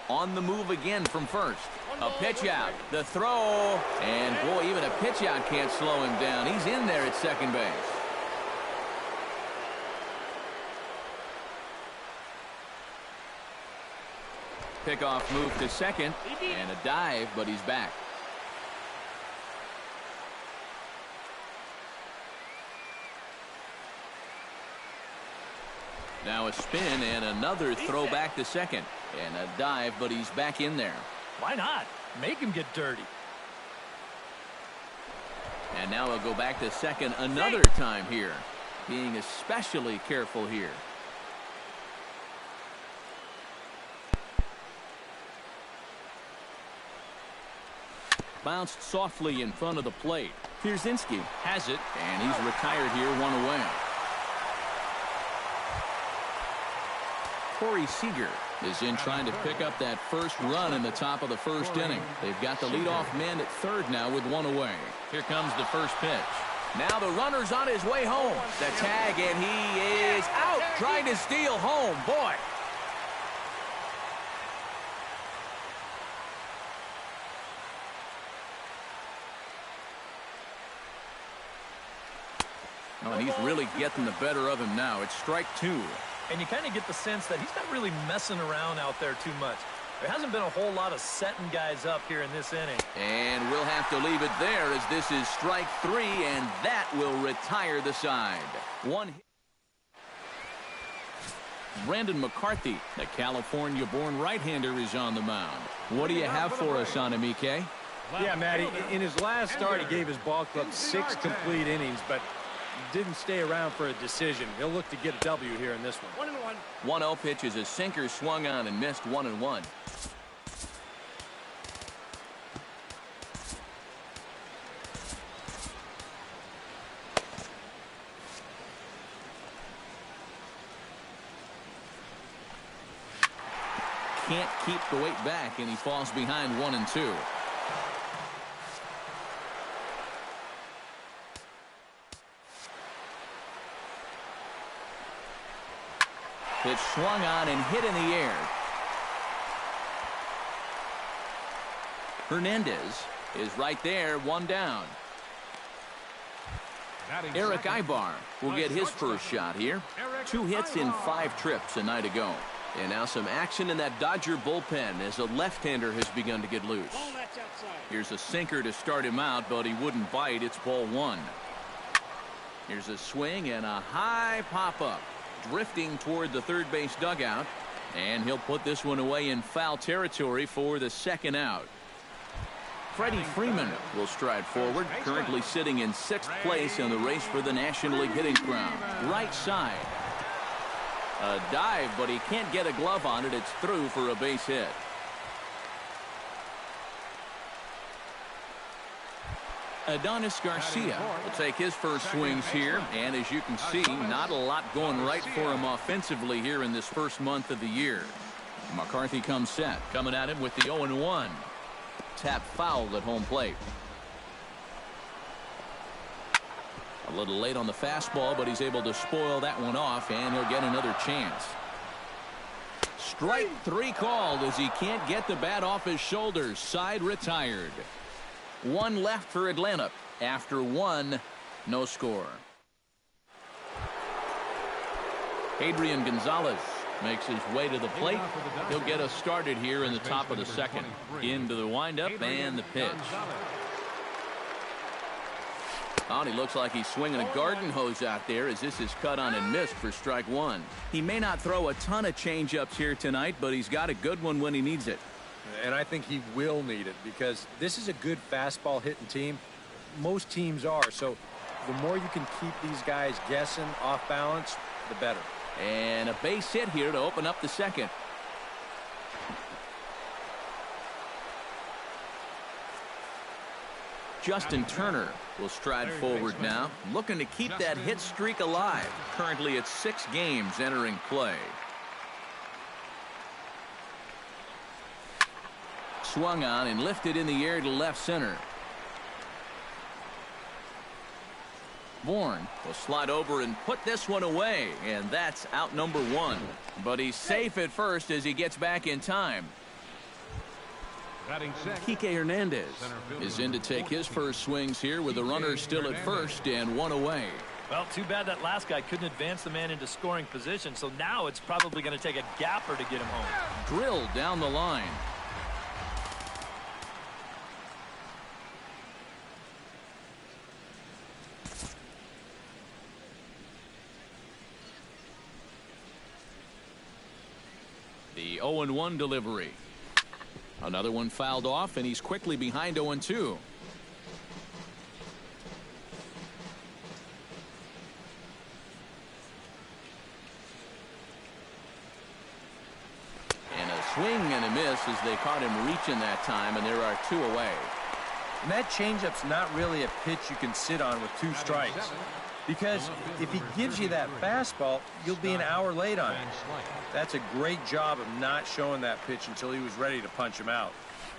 On the move again from first. A pitch out. The throw. And boy, even a pitch out can't slow him down. He's in there at second base. Pickoff move to second. And a dive, but he's back. Now a spin and another throw back to second. And a dive, but he's back in there. Why not? Make him get dirty. And now he'll go back to second another time here. Being especially careful here. Bounced softly in front of the plate. Pierzynski has it, and he's retired here, 1 away. Corey Seager is in trying to pick up that first run in the top of the first inning. They've got the leadoff man at third now with 1 away. Here comes the first pitch. Now the runner's on his way home. The tag, and he is out trying to steal home. Boy. Oh, and he's really getting the better of him now. It's strike 2. And you kind of get the sense that he's not really messing around out there too much. There hasn't been a whole lot of setting guys up here in this inning. And we'll have to leave it there as this is strike 3, and that will retire the side. One hit. Brandon McCarthy, the California-born right-hander, is on the mound. What do you have for us on him, EK? Yeah, Matty, in his last start, he gave his ball club 6 complete innings, but didn't stay around for a decision. He'll look to get a W here in this one. 1-0 pitch is a sinker swung on and missed 1-1. Can't keep the weight back, and he falls behind 1-2. Pitch swung on and hit in the air. Hernandez is right there, 1 down. Eric Ibar will get his first shot here. 2 hits in 5 trips a night ago. And now some action in that Dodger bullpen as a left-hander has begun to get loose. Here's a sinker to start him out, but he wouldn't bite. It's ball 1. Here's a swing and a high pop-up. Drifting toward the third base dugout, and he'll put this one away in foul territory for the second out. Freddie Freeman will stride forward, currently sitting in 6th place in the race for the National League hitting crown. Right side. A dive, but he can't get a glove on it. It's through for a base hit. Adonis Garcia will take his first swings here, and as you can see, not a lot going right for him offensively here in this first month of the year. McCarthy comes set, coming at him with the 0-1. Tap foul at home plate. A little late on the fastball, but he's able to spoil that one off, and he'll get another chance. Strike 3 called as he can't get the bat off his shoulders. Side retired. 1 left for Atlanta. After 1, no score. Adrian Gonzalez makes his way to the plate. He'll get us started here in the top of the second. Into the windup and the pitch. Oh, he looks like he's swinging a garden hose out there as this is cut on and missed for strike 1. He may not throw a ton of changeups here tonight, but he's got a good one when he needs it. And I think he will need it because this is a good fastball hitting team. Most teams are. So the more you can keep these guys guessing off balance, the better. And a base hit here to open up the second. Justin Turner will stride forward now, looking to keep that hit streak alive. Currently it's 6 games entering play. Swung on and lifted in the air to left center. Bourne will slide over and put this one away, and that's out number 1. But he's safe at first as he gets back in time. Kike Hernandez is in to take his first swings here with the runner still at first and 1 away. Well, too bad that last guy couldn't advance the man into scoring position, so now it's probably going to take a gapper to get him home. Drilled down the line. The 0-1 delivery. Another one fouled off, and he's quickly behind 0-2. And a swing and a miss as they caught him reaching that time, and there are 2 away. And that changeup's not really a pitch you can sit on with 2 strikes. Because if he gives you that fastball, you'll be an hour late on it. That's a great job of not showing that pitch until he was ready to punch him out.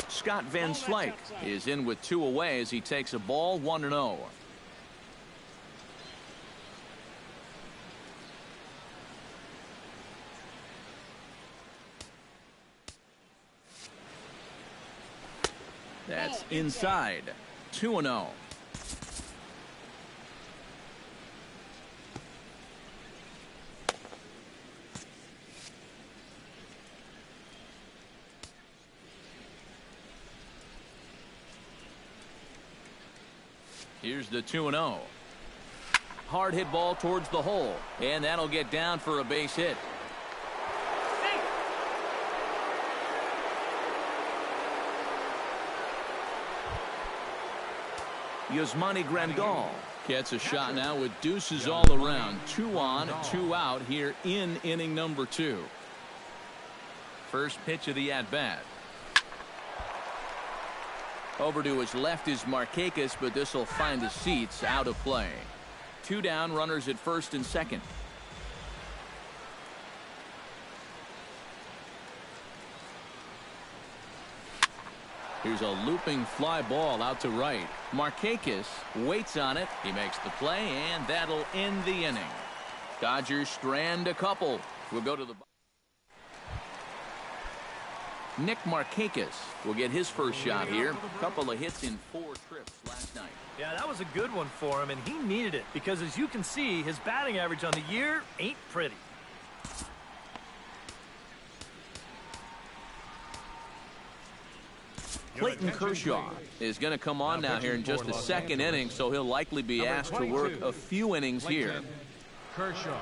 Scott Van Slyke is in with 2 away as he takes a ball 1-0. That's inside. 2-0. Here's the 2-0. Hard hit ball towards the hole, and that'll get down for a base hit. Yasmani Grandal gets a shot now with deuces all around. 2 on, 2 out here in inning number 2. First pitch of the at-bat. Over to his left is Markakis, but this will find his seats out of play. 2 down, runners at first and second. Here's a looping fly ball out to right. Markakis waits on it. He makes the play, and that'll end the inning. Dodgers strand a couple. We'll go to the... Nick Markakis will get his first shot here. A couple of hits in 4 trips last night. Yeah, that was a good one for him, and he needed it because, as you can see, his batting average on the year ain't pretty. Clayton Kershaw is going to come on now here in just the second inning, so he'll likely be asked to work a few innings here. Kershaw.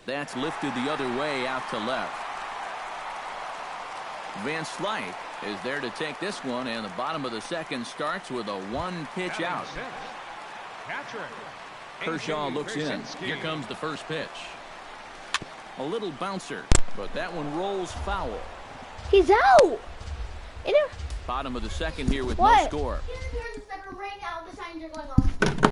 That's lifted the other way out to left. Van Slyke is there to take this one, and the bottom of the second starts with a 1-pitch out. Kershaw looks in. Here comes the first pitch. A little bouncer, but that one rolls foul. He's out. Bottom of the second here with what? no score.